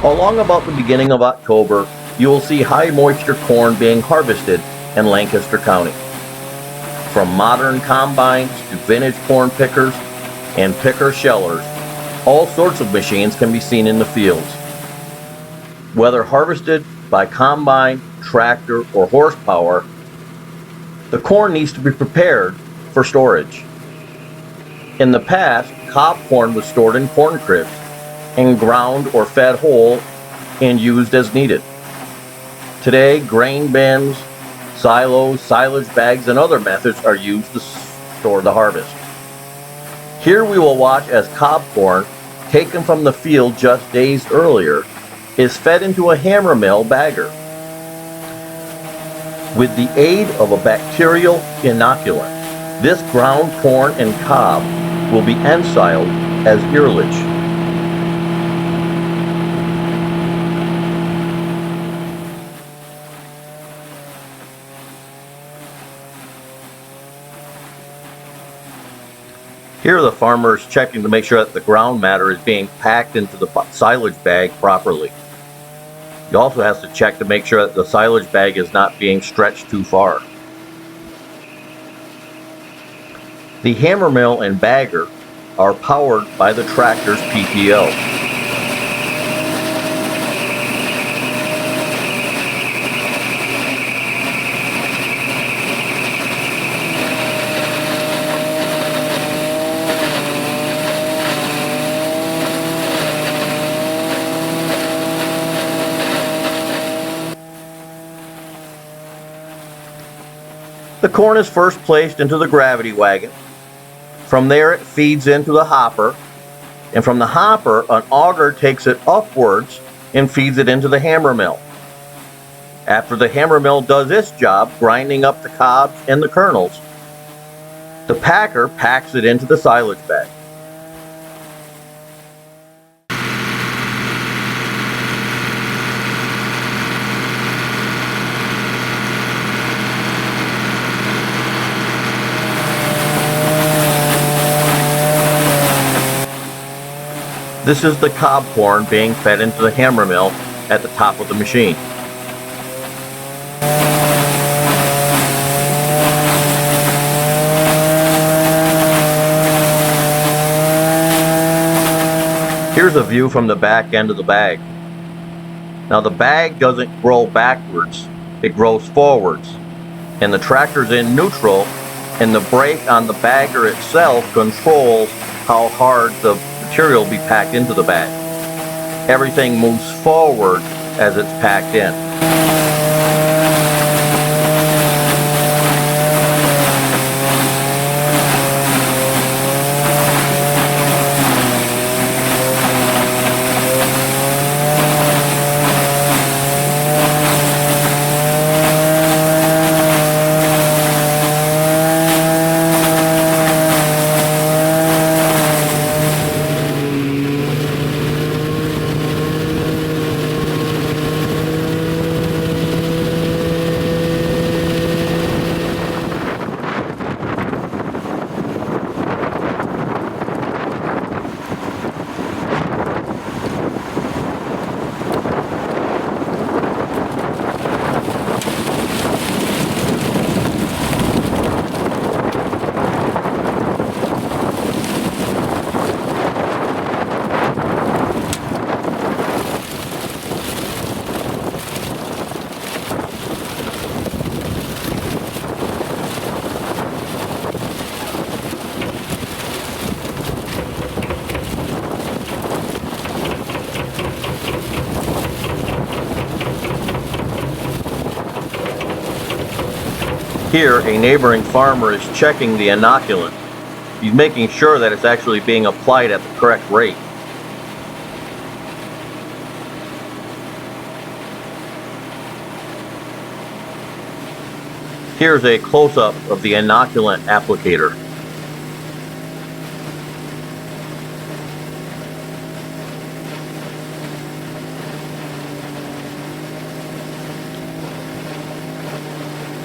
Along about the beginning of October, you will see high moisture corn being harvested in Lancaster County. From modern combines to vintage corn pickers and picker shellers, all sorts of machines can be seen in the fields. Whether harvested by combine, tractor, or horsepower, the corn needs to be prepared for storage. In the past, cob corn was stored in corn cribs and ground or fed whole and used as needed. Today, grain bins, silos, silage bags, and other methods are used to store the harvest. Here we will watch as cob corn, taken from the field just days earlier, is fed into a hammer mill bagger. With the aid of a bacterial inoculant, this ground corn and cob will be ensiled as EARLAGE. Here the farmer is checking to make sure that the ground matter is being packed into the silage bag properly. He also has to check to make sure that the silage bag is not being stretched too far. The hammer mill and bagger are powered by the tractor's PTO. The corn is first placed into the gravity wagon. From there it feeds into the hopper, and from the hopper an auger takes it upwards and feeds it into the hammer mill. After the hammer mill does its job, grinding up the cobs and the kernels, the packer packs it into the silage bag. This is the cob corn being fed into the hammer mill at the top of the machine. Here's a view from the back end of the bag. Now the bag doesn't grow backwards, it grows forwards. And the tractor's in neutral, and the brake on the bagger itself controls how hard the material will be packed into the bag. Everything moves forward as it's packed in. Here, a neighboring farmer is checking the inoculant. He's making sure that it's actually being applied at the correct rate. Here's a close-up of the inoculant applicator.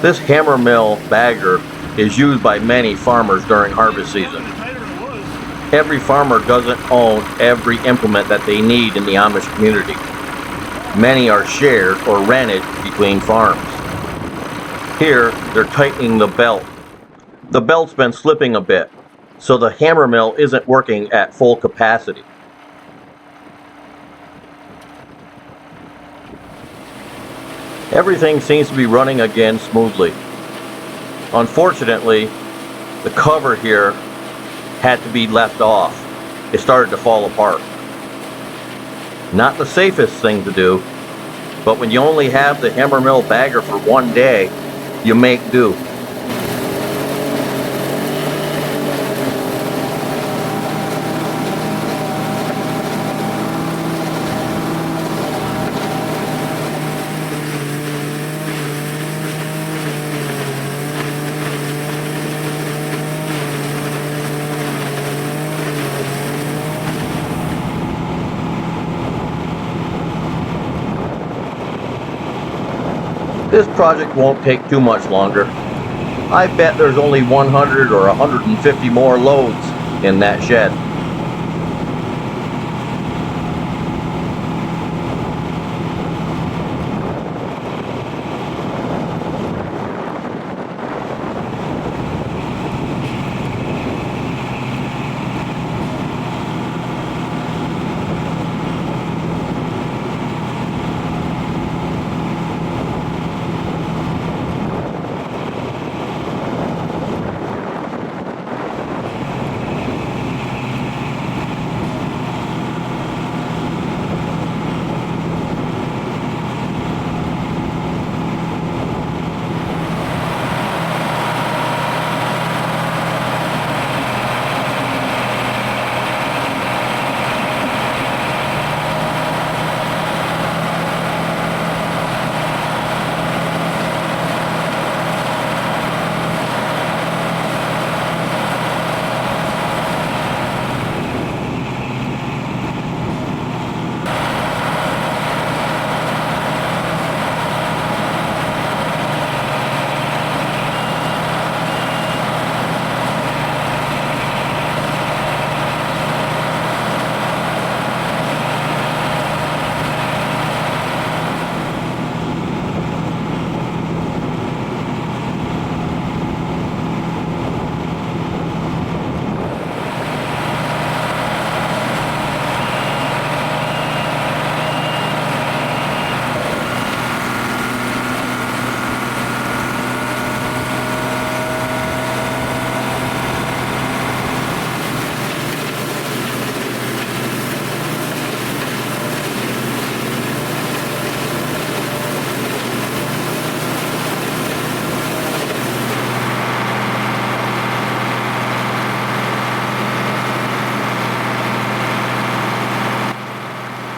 This hammer mill bagger is used by many farmers during harvest season. Every farmer doesn't own every implement that they need in the Amish community. Many are shared or rented between farms. Here, they're tightening the belt. The belt's been slipping a bit, so the hammer mill isn't working at full capacity. Everything seems to be running again smoothly. Unfortunately, the cover here had to be left off. It started to fall apart. Not the safest thing to do, but when you only have the hammer mill bagger for one day, you make do. This project won't take too much longer. I bet there's only 100 or 150 more loads in that shed.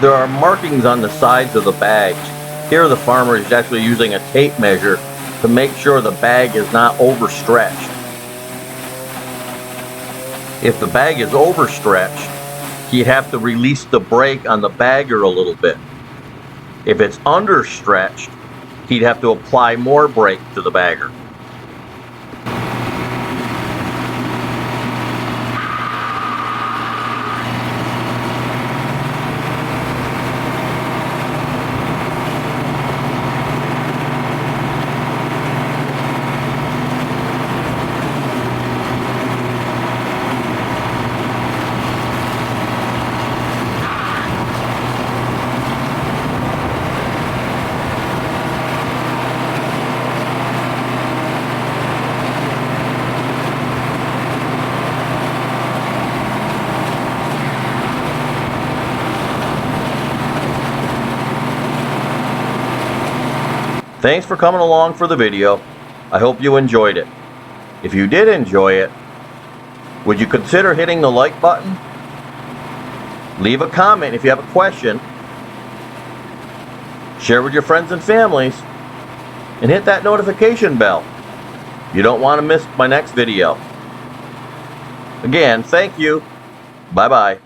There are markings on the sides of the bags. Here the farmer is actually using a tape measure to make sure the bag is not overstretched. If the bag is overstretched, he'd have to release the brake on the bagger a little bit. If it's understretched, he'd have to apply more brake to the bagger. Thanks for coming along for the video. I hope you enjoyed it. If you did enjoy it, would you consider hitting the like button? Leave a comment if you have a question. Share with your friends and families. And hit that notification bell. You don't want to miss my next video. Again, thank you. Bye-bye.